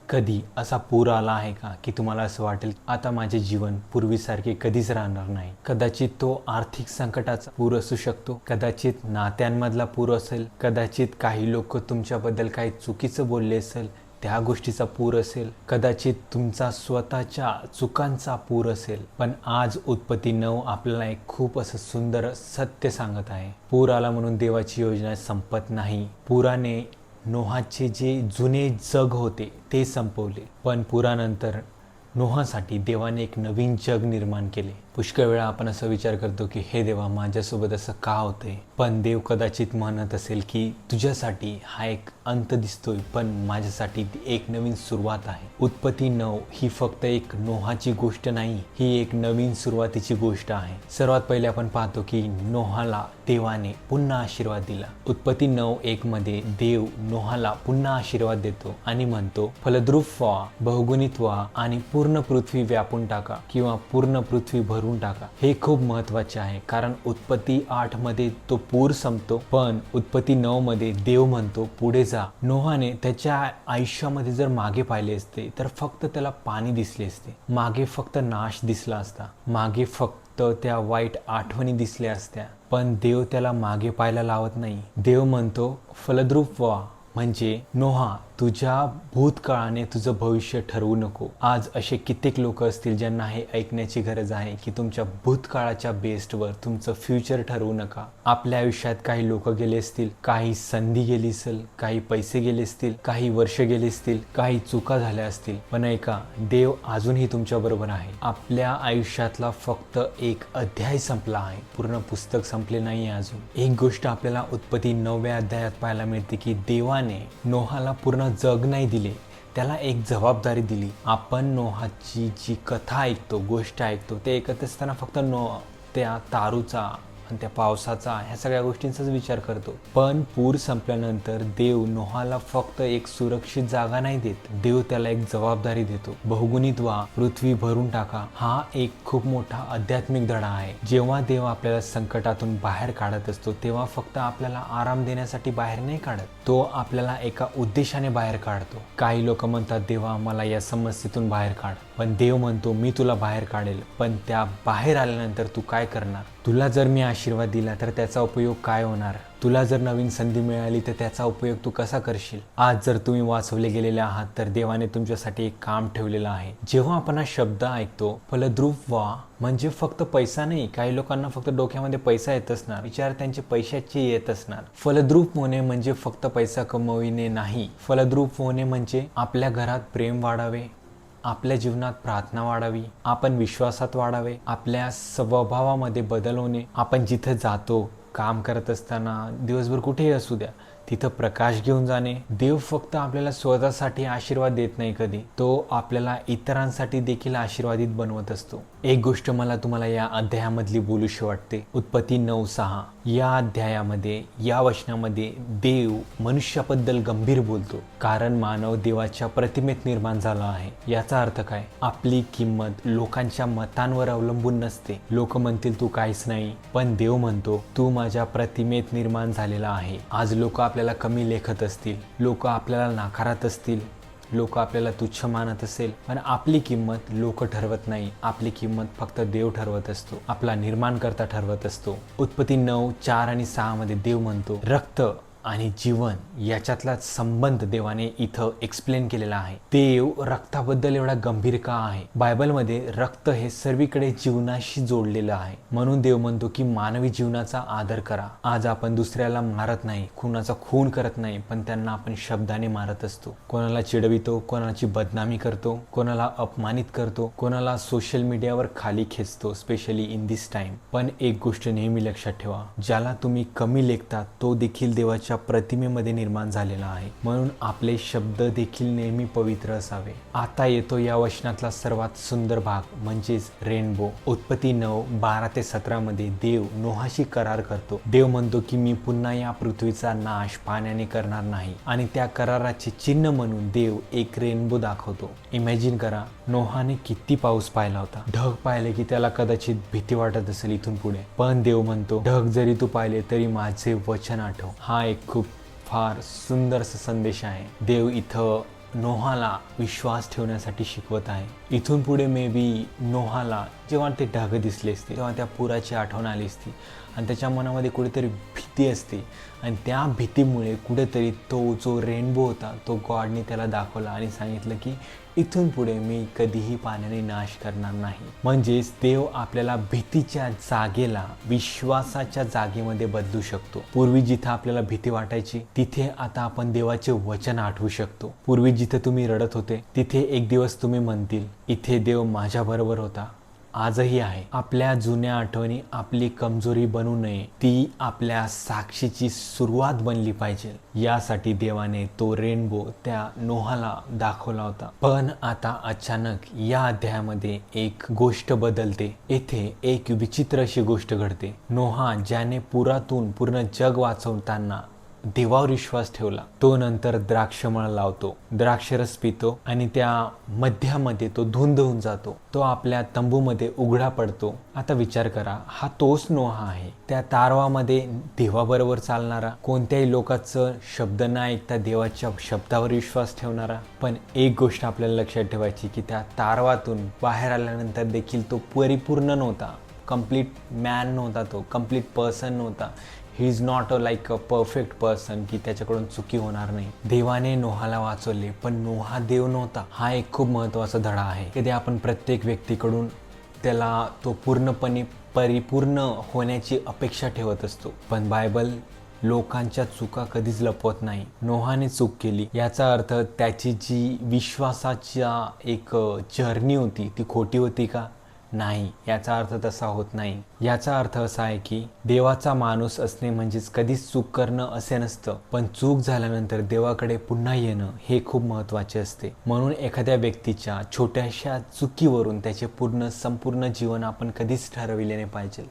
कधी असा पूर आला आहे का की तुम्हाला असं वाटेल आता माझे जीवन पूर्वीसारखे कधीच राहणार नाही? कदाचित तो आर्थिक संकटाचा पूर असू शकतो, कदाचित नात्यांमधला पूर असेल, कदाचित काही लोक तुमच्याबद्दल काही चुकीचं बोलले असेल त्या गोष्टीचा पूर असेल, कदाचित तुमचा स्वतःच्या चुकांचा पूर असेल. पण आज उत्पत्ती 9 आपल्याला एक खूप असं सुंदर सत्य सांगत आहे. पूर आला म्हणून देवाची योजना संपत नाही. पुराने नोहाचे जे जुने जग होते ते संपवले, पण पुरानंतर नोहासाठी देवाने एक नवीन जग निर्माण केले. पुष्कळ वेळा आपण असं विचार करतो की हे देवा, माझ्यासोबत असं का होतंय? पण देव कदाचित म्हणत असेल की तुझ्यासाठी हा एक अंत दिसतोय, पण माझ्यासाठी ती एक नवीन सुरुवात आहे. उत्पत्ती 9 ही फक्त एक नोहाची गोष्ट नाही, ही एक नवीन सुरुवातीची गोष्ट आहे. सर्वात पहिले आपण पाहतो की नोहाला देवाने पुन्हा आशीर्वाद दिला. उत्पत्ती 9:1 मध्ये देव नोहाला पुन्हा आशीर्वाद देतो आणि म्हणतो, फलद्रूप व्हा, बहुगुणित व्हा आणि पूर्ण पृथ्वी व्यापून टाका किंवा पूर्ण पृथ्वी भरून टाका. हे खूप महत्वाचे आहे, कारण उत्पत्ती 8 मध्ये तो पूर संपतो, पण उत्पत्ती 9 मध्ये देव म्हणतो पुढे जा. नोहाने त्याच्या आयुष्यामध्ये जर मागे पाहिले असते तर फक्त त्याला पाणी दिसले असते, मागे फक्त नाश दिसला असता, मागे फक्त त्या वाईट आठवणी दिसल्या असत्या. पण देव त्याला मागे पाहायला लावत नाही. देव म्हणतो फलद्रूप व्हा, म्हणजे नोहा तुझ्या भूतकाळाने तुझं भविष्य ठरवू नको. आज असे कित्येक लोक असतील ज्यांना हे ऐकण्याची गरज आहे की तुमच्या भूतकाळाच्या बेस्टवर तुमचं फ्युचर ठरवू नका. आपल्या आयुष्यात काही लोक गेले असतील, काही संधी गेली असेल, काही पैसे गेले असतील, काही वर्ष गेली असतील, काही चुका झाल्या असतील, पण ऐका, देव अजूनही तुमच्या बरोबर आहे. आपल्या आयुष्यातला फक्त एक अध्याय संपला आहे, पूर्ण पुस्तक संपले नाही अजून. एक गोष्ट आपल्याला उत्पत्ती 9व्या अध्यायात पाहायला मिळते की देवाने नोहाला पूर्ण जग नाही दिले, त्याला एक जबाबदारी दिली. आपण नोहाची जी कथा ऐकतो, गोष्ट ऐकतो, ते ऐकत असताना फक्त त्या तारूचा आणि त्या पावसाचा, ह्या सगळ्या गोष्टींचाच विचार करतो. पण पूर संपल्यानंतर देव नोहाला फक्त एक सुरक्षित जागा नाही देत, देव त्याला एक जबाबदारी देतो. बहुगुणित व्हा, पृथ्वी भरून टाका. हा एक खूप मोठा आध्यात्मिक धडा आहे. जेव्हा देव आपल्याला संकटातून बाहेर काढत असतो तेव्हा फक्त आपल्याला आराम देण्यासाठी बाहेर नाही काढत, तो आपल्याला एका उद्देशाने बाहेर काढतो. काही लोक म्हणतात देवा मला या समस्येतून बाहेर काढ, पण देव म्हणतो मी तुला बाहेर काढेल. पण त्या बाहेर आल्यानंतर तू काय करणार? तुला जर मी आशीर्वाद दिला तर त्याचा उपयोग काय होणार? तुला जर नवीन संधी मिळाली तर त्याचा उपयोग तू कसा करशील? आज जर तुम्ही वाचवले गेलेले आहात तर देवाने तुमच्यासाठी एक काम ठेवलेलं आहे. जेव्हा आपण हा शब्द ऐकतो फलद्रूप व्हा, म्हणजे फक्त पैसा नाही. काही लोकांना फक्त डोक्यामध्ये पैसा येत असणार, विचार त्यांचे पैशाचे येत असणार. फलद्रूप होणे म्हणजे फक्त पैसा कमविणे नाही. फलद्रूप होणे म्हणजे आपल्या घरात प्रेम वाढावे, आपल्या जीवनात प्रार्थना वाढावी, आपण विश्वासात वाढावे, आपल्या स्वभावामध्ये बदल होणे. आपण जिथे जातो, काम करत असताना, दिवसभर कुठेही असू द्या, तिथं प्रकाश घेऊन जाणे. देव फक्त आपल्याला स्वतःसाठी आशीर्वाद देत नाही, कधी तो आपल्याला इतरांसाठी देखील आशीर्वादित बनवत असतो. एक गोष्ट मला तुम्हाला या अध्यायामधली बोलूशी वाटते. उत्पत्ती 9:6 या अध्यायामध्ये, या वचनामध्ये देव मनुष्याबद्दल गंभीर बोलतो, कारण मानव देवाच्या प्रतिमेत निर्माण झाला आहे. याचा अर्थ काय? आपली किंमत लोकांच्या मतांवर अवलंबून नसते. लोक म्हणतील तू काहीच नाही, पण देव म्हणतो तू माझ्या प्रतिमेत निर्माण झालेला आहे. आज लोक आपल्याला कमी लेखत असतील, लोक आपल्याला नाकारत असतील, लोक आपल्याला तुच्छ मानत असेल, पण आपली किंमत लोक ठरवत नाही. आपली किंमत फक्त देव ठरवत असतो, आपला निर्माणकर्ता ठरवत असतो. उत्पत्ती 9:4 आणि 6 मध्ये देव म्हणतो रक्त आणि जीवन याच्यातला संबंध देवाने इथं एक्सप्लेन केलेला आहे. देव रक्ताबद्दल एवढा गंभीर का आहे? बायबलमध्ये रक्त हे सर्वीकडे जीवनाशी जोडलेलं आहे. म्हणून देव म्हणतो की मानवी जीवनाचा आदर करा. आज आपण दुसऱ्याला मारत नाही, कुणाचा खून करत नाही, पण त्यांना आपण शब्दाने मारत असतो. कोणाला चिडवितो, कोणाची बदनामी करतो, कोणाला अपमानित करतो, कोणाला सोशल मीडियावर खाली खेचतो, स्पेशली इन दिस टाइम. पण एक गोष्ट नेहमी लक्षात ठेवा, ज्याला तुम्ही कमी लेखता तो देखील देवाच्या प्रतिमेमध्ये निर्माण झालेला आहे. म्हणून आपले शब्द देखील नेहमी पवित्र असावे. आता येतो या वचनातला सर्वात सुंदर भाग, म्हणजेच रेनबो. उत्पत्ती 9:12-17 मध्ये देव नोहाशी करार करतो. देव म्हणतो की मी पुन्हा या पृथ्वीचा नाश पाण्याने करणार नाही, आणि त्या कराराचे चिन्ह म्हणून देव एक रेनबो दाखवतो. इमॅजिन करा, नोहाने किती पाऊस पाहिला होता. ढग पाहिले की त्याला कदाचित भीती वाटत असेल इथून पुढे, पण देव म्हणतो ढग जरी तू पाहिले तरी माझे वचन आठव. हा एक खूप फार सुंदर संदेश आहे. देव इथं नोहाला विश्वास ठेवण्यासाठी शिकवत आहे. इथून पुढे मे बी नोहाला जेव्हा ते ढग दिसले असते तेव्हा त्या पुराची आठवण आली असती आणि त्याच्या मनामध्ये कुठेतरी भीती असते आणि त्या भीतीमुळे कुठेतरी तो जो रेनबो होता तो गॉडने त्याला दाखवला आणि सांगितलं की इथून पुढे मी कधीही पाण्याने नाश करणार नाही. म्हणजेच देव आपल्याला भीतीच्या जागेला विश्वासाच्या जागेमध्ये बदलू शकतो. पूर्वी जिथं आपल्याला भीती वाटायची तिथे आता आपण देवाचे वचन आठवू शकतो. पूर्वी जिथे तुम्ही रडत होते तिथे एक दिवस तुम्ही म्हणतील इथे देव माझ्या बरोबर होता. आजही आहे. आपल्या जुन्या आठवणी आपली कमजोरी बनू नये, ती आपल्या साक्षीची सुरुवात बनली पाहिजे. यासाठी देवाने तो रेनबो त्या नोहाला दाखवला होता. पण आता अचानक या अध्यायामध्ये एक गोष्ट बदलते. येथे एक विचित्र अशी गोष्ट घडते. नोहा ज्याने पुरातून पूर्ण जग वाचवताना देवावर विश्वास ठेवला तो नंतर द्राक्षमळा लावतो, द्राक्षरस पितो आणि त्या मध्यामध्ये तो धुंद होऊन जातो. तो आपल्या तंबूमध्ये उघडा पडतो. आता विचार करा, हा तोच नोहा आहे, त्या तारवामध्ये देवाबरोबर चालणारा, कोणत्याही लोकांचं शब्द न ऐकता देवाच्या शब्दावर विश्वास ठेवणारा. पण एक गोष्ट आपल्याला लक्षात ठेवायची की त्या तारवातून बाहेर आल्यानंतर देखील तो परिपूर्ण नव्हता, कम्प्लीट मॅन नव्हता, तो कम्प्लीट पर्सन नव्हता. He is not like a perfect person की त्याच्याकडून चुकी होणार नाही. देवाने नोहाला वाचवले पण नोहा देव नव्हता. हा एक खूप महत्त्वाचा धडा आहे. कधी आपण प्रत्येक व्यक्तीकडून त्याला तो पूर्णपणे परिपूर्ण होण्याची अपेक्षा ठेवत असतो, पण बायबल लोकांच्या चुका कधीच लपवत नाही. नोहाने चूक केली याचा अर्थ त्याची जी विश्वासाच्या एक जर्नी होती ती खोटी होती का? नाही, याचा अर्थ तसा होत नाही. याचा अर्थ असा आहे की देवाचा माणूस असणे म्हणजेच कधीच चूक करणं असे नसतं, पण चूक झाल्यानंतर देवाकडे पुन्हा येणं हे खूप महत्त्वाचे असते. म्हणून एखाद्या व्यक्तीच्या छोट्याशा चुकीवरून त्याचे संपूर्ण जीवन आपण कधीच ठरविले नाही पाहिजे.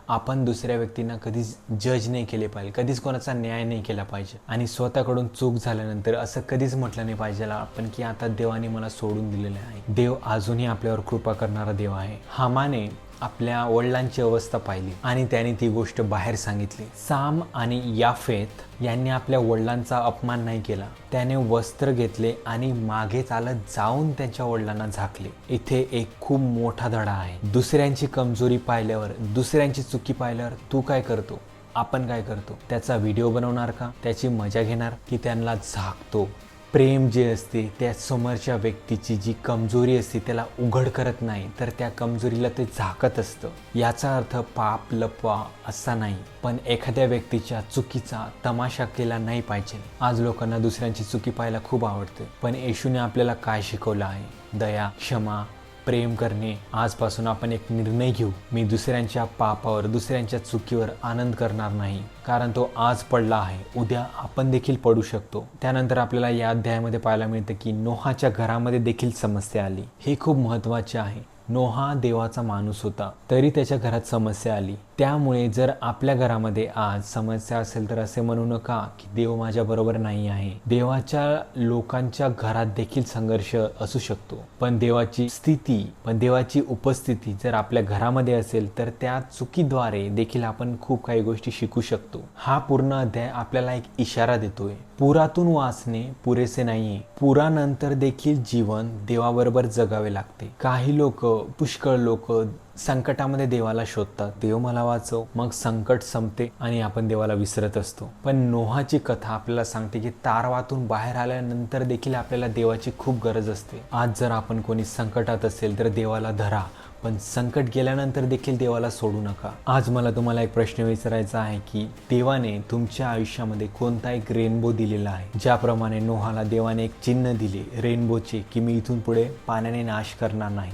आपण दुसऱ्या व्यक्तींना कधीच जज नाही केले पाहिजे, कधीच कोणाचा न्याय नाही केला पाहिजे आणि स्वतःकडून चूक झाल्यानंतर असं कधीच म्हटलं नाही पाहिजे आपण की आता देवाने मला सोडून दिलेलं आहे. देव अजूनही आपल्यावर कृपा करणारा देव आहे. हामाने आपल्या वडिलांची अवस्था पाहिली आणि त्याने ती गोष्ट बाहेर सांगितली. साम आणि याफेत यांनी आपल्या वडिलांचा अपमान नाही केला. त्याने वस्त्र घेतले आणि मागे चालत जाऊन त्यांच्या वडिलांना झाकले. इथे एक खूप मोठा धडा आहे. दुसऱ्यांची कमजोरी पाहिल्यावर, दुसऱ्यांची चुकी पाहिल्यावर तू काय करतो, आपण काय करतो? त्याचा व्हिडिओ बनवणार का? त्याची मजा घेणार की त्यांना झाकतो? प्रेम जे असते त्या समोरच्या व्यक्तीची जी कमजोरी असते त्याला उघड करत नाही, तर त्या कमजोरीला ते झाकत असतं. याचा अर्थ पाप लपवा असा नाही, पण एखाद्या व्यक्तीच्या चुकीचा तमाशा केला नाही पाहिजे. आज लोकांना दुसऱ्यांची चुकी पाहायला खूप आवडते, पण येशूने आपल्याला काय शिकवलं आहे? दया, क्षमा, प्रेम करणे. आजपासून आपण एक निर्णय घेऊ, मी दुसऱ्यांच्या पापावर, दुसऱ्यांच्या चुकीवर आनंद करणार नाही, कारण तो आज पडला आहे, उद्या आपण देखील पडू शकतो. त्यानंतर आपल्याला या अध्यायामध्ये पाहायला मिळतं की नोहाच्या घरामध्ये देखील समस्या आली. हे खूप महत्त्वाचे आहे. नोहा देवाचा माणूस होता, तरी त्याच्या घरात समस्या आली. त्यामुळे जर आपल्या घरामध्ये आज समस्या असेल तर असे म्हणू नका की देव माझ्या बरोबर नाही आहे. देवाच्या लोकांच्या घरात देखील संघर्ष असू शकतो, पण देवाची उपस्थिती जर आपल्या घरामध्ये असेल तर त्या चुकीद्वारे देखील आपण खूप काही गोष्टी शिकू शकतो. हा पूर्ण अध्याय आपल्याला एक इशारा देतोय. पुरातून वाचणे पुरेसे नाहीये, पुरानंतर देखील जीवन देवाबरोबर जगावे लागते. काही लोक, पुष्कळ लोक संकटामध्ये देवाला शोधतात, देव मला वाचव, मग संकट संपते आणि आपण देवाला विसरत असतो. पण नोहाची कथा आपल्याला सांगते की तारवातून बाहेर आल्यानंतर देखील आपल्याला देवाची खूप गरज असते. आज जर आपण कोणी संकटात असेल तर देवाला धरा, पण संकट गेल्यानंतर देखील देवाला सोडू नका. आज मला तुम्हाला एक प्रश्न विचारायचा आहे की देवाने तुमच्या आयुष्यामध्ये कोणता एक रेनबो दिलेला आहे? ज्याप्रमाणे नोहाला देवाने एक चिन्ह दिले रेनबोचे की मी इथून पुढे पाण्याने नाश करणार नाही,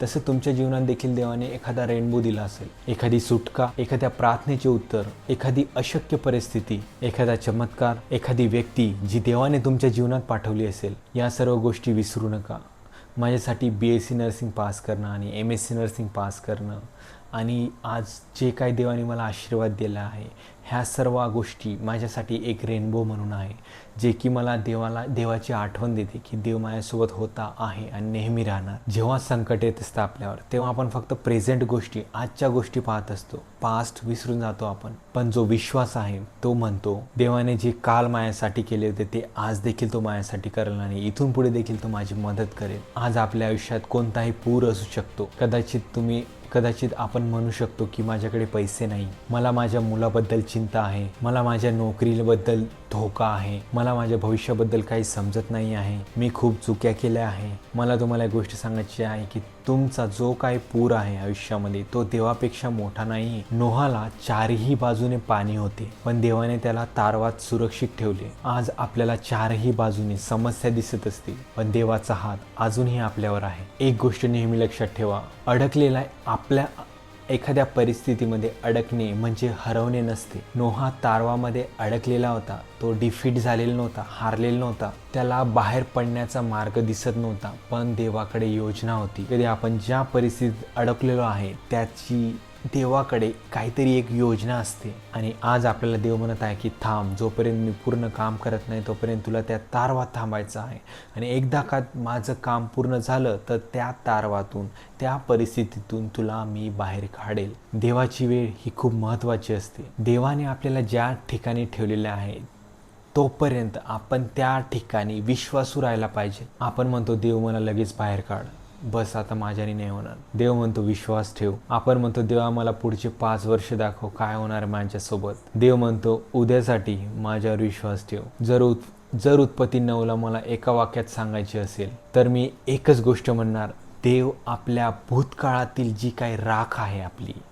तसं तुमच्या जीवनात देखील देवाने एखादा रेनबो दिला असेल. एखादी सुटका, एखाद्या प्रार्थनेचे उत्तर, एखादी अशक्य परिस्थिती, एखादा चमत्कार, एखादी व्यक्ती जी देवाने तुमच्या जीवनात पाठवली असेल. या सर्व गोष्टी विसरू नका. माझ्यासाठी BSc नर्सिंग पास करणं आणि MSc नर्सिंग पास करणं आणि आज जे काही देवाने मला आशीर्वाद दिला आहे, ह्या सर्व गोष्टी माझ्यासाठी एक रेनबो म्हणून आहे, जे की मला देवाची आठवण देते की देव माझ्यासोबत होता आहे आणि नेहमी राहणार. जेव्हा संकट येत असतं आपल्यावर, तेव्हा आपण फक्त प्रेझेंट गोष्टी, आजच्या गोष्टी पाहत असतो, पास्ट विसरून जातो आपण. पण जो विश्वास आहे तो म्हणतो देवाने जे काल माझ्यासाठी केले होते ते आज देखील तो माझ्यासाठी करेल आणि इथून पुढे देखील तो माझी मदत करेल. आज आपल्या आयुष्यात कोणताही पूर असू शकतो. कदाचित आपण म्हणू शकतो की माझ्याकडे पैसे नाही, मला माझ्या मुलाबद्दल चिंता आहे, मला माझ्या नोकरीबद्दल धोका आहे, मला माझ्या भविष्याबद्दल काही समजत नाही आहे, मी खूप चुक्या केल्या आहे. मला तुम्हाला एक गोष्ट सांगायची आहे की तुमचा जो काही पूर आहे आयुष्यामध्ये तो देवापेक्षा मोठा नाही. नोहाला चारही बाजूने पाणी होते, पण देवाने त्याला तारवात सुरक्षित ठेवले. आज आपल्याला चारही बाजूने समस्या दिसत असतील, पण देवाचा हात अजूनही आपल्यावर आहे. एक गोष्ट नेहमी लक्षात ठेवा, अडकलेला आपल्या एखाद्या परिस्थितीमध्ये अडकणे म्हणजे हरवणे नसते. नोहा तारवामध्ये अडकलेला होता, तो डिफीट झालेला नव्हता, हारलेला नव्हता, त्याला बाहेर पडण्याचा मार्ग दिसत नव्हता, पण देवाकडे योजना होती. कधी आपण ज्या परिस्थितीत अडकलेलो आहे त्याची देवाकडे काहीतरी एक योजना असते. आणि आज आपल्याला देव म्हणत आहे की थांब, जोपर्यंत मी पूर्ण काम करत नाही तोपर्यंत तुला त्या तारवात थांबायचं आहे. आणि एकदा का माझं काम पूर्ण झालं तर त्या तारवातून, त्या परिस्थितीतून तुला मी बाहेर काढेल. देवाची वेळ ही खूप महत्त्वाची असते. देवाने आपल्याला ज्या ठिकाणी ठेवलेले आहे तोपर्यंत आपण त्या ठिकाणी विश्वासू राहायला पाहिजे. आपण म्हणतो देव मला लगेच बाहेर काढ, बस आता माझ्याने नाही होणार. देव म्हणतो विश्वास ठेव. आपण म्हणतो देवा मला पुढचे 5 वर्ष दाखव, काय होणार माझ्यासोबत. देव म्हणतो उद्यासाठी माझ्यावर विश्वास ठेव. जर उत्पत्ती 9ला मला एका वाक्यात सांगायची असेल तर मी एकच गोष्ट म्हणणार, देव आपल्या भूतकाळातील जी काही राख आहे,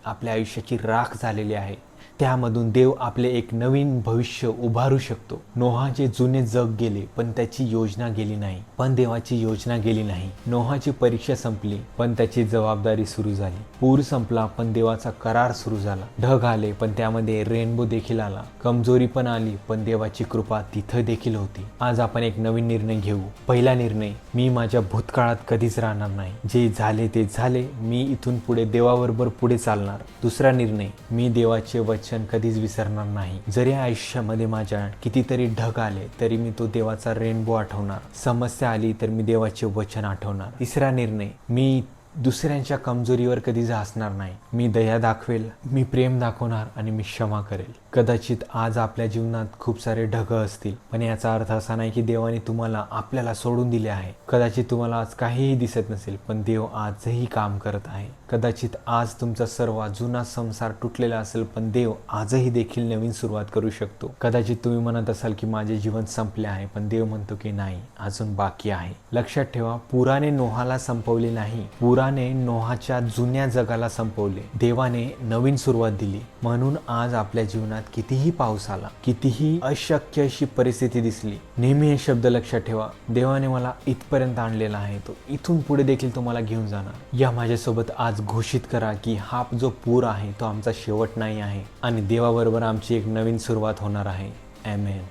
आपल्या आयुष्याची राख झालेली आहे, त्यामधून देव आपले एक नवीन भविष्य उभारू शकतो. नोहाचे जुने जग गेले पण त्याची योजना गेली नाही, पण देवाची योजना गेली नाही. नोहाची परीक्षा संपली पण त्याची जबाबदारी सुरू झाली. पूर संपला पण देवाचा करार सुरू झाला. ढग आले पण त्यामध्ये रेनबो देखील आला. कमजोरी पण आली पण देवाची कृपा तिथं देखील होती. आज आपण एक नवीन निर्णय घेऊ. पहिला निर्णय, मी माझ्या भूतकाळात कधीच राहणार नाही. जे झाले ते झाले, मी इथून पुढे देवाबरोबर पुढे चालणार. दुसरा निर्णय, मी देवाचे वचन कधीच विसरणार नाही. जरी आयुष्यामध्ये माझ्या कितीतरी ढग आले तरी मी तो देवाचा रेनबो आठवणार. समस्या आली तर मी देवाचे वचन आठवणार. तिसरा निर्णय, मी दुसऱ्यांच्या कमजोरीवर कधीच हसणार नाही. मी दया दाखवेल, मी प्रेम दाखवणार आणि मी क्षमा करेल. कदाचित आज आपल्या जीवनात खूप सारे ढग असतील, पण याचा अर्थ असा नाही की देवाने आपल्याला सोडून दिले आहे. कदाचित तुम्हाला आज काहीही दिसत नसेल, पण देव आजही काम करत आहे. कदाचित आज तुमचा सर्व जुना संसार तुटलेला असेल, पण देव आजही देखील नवीन सुरुवात करू शकतो. कदाचित तुम्ही म्हणत असाल की माझे जीवन संपले आहे, पण देव म्हणतो की नाही, अजून बाकी आहे. लक्षात ठेवा, पुराने नोहाला संपवले नाही, पुराने नोहाच्या जुन्या जगाला संपवले. देवाने नवीन सुरुवात दिली. म्हणून आज आपल्या जीवनात कितीही पाऊस आला, कितीही अशक्य अशी परिस्थिती दिसली, नेहमी हे शब्द लक्षात ठेवा, देवाने मला इथपर्यंत आणलेला आहे, तो इथून पुढे देखील तुम्हाला घेऊन जाणार. या माझ्यासोबत आज घोषित करा की हा जो पूर आहे तो आमचा शेवट नाही आहे आणि देवाबरोबर आमची एक नवीन सुरुवात होणार आहे. आमेन.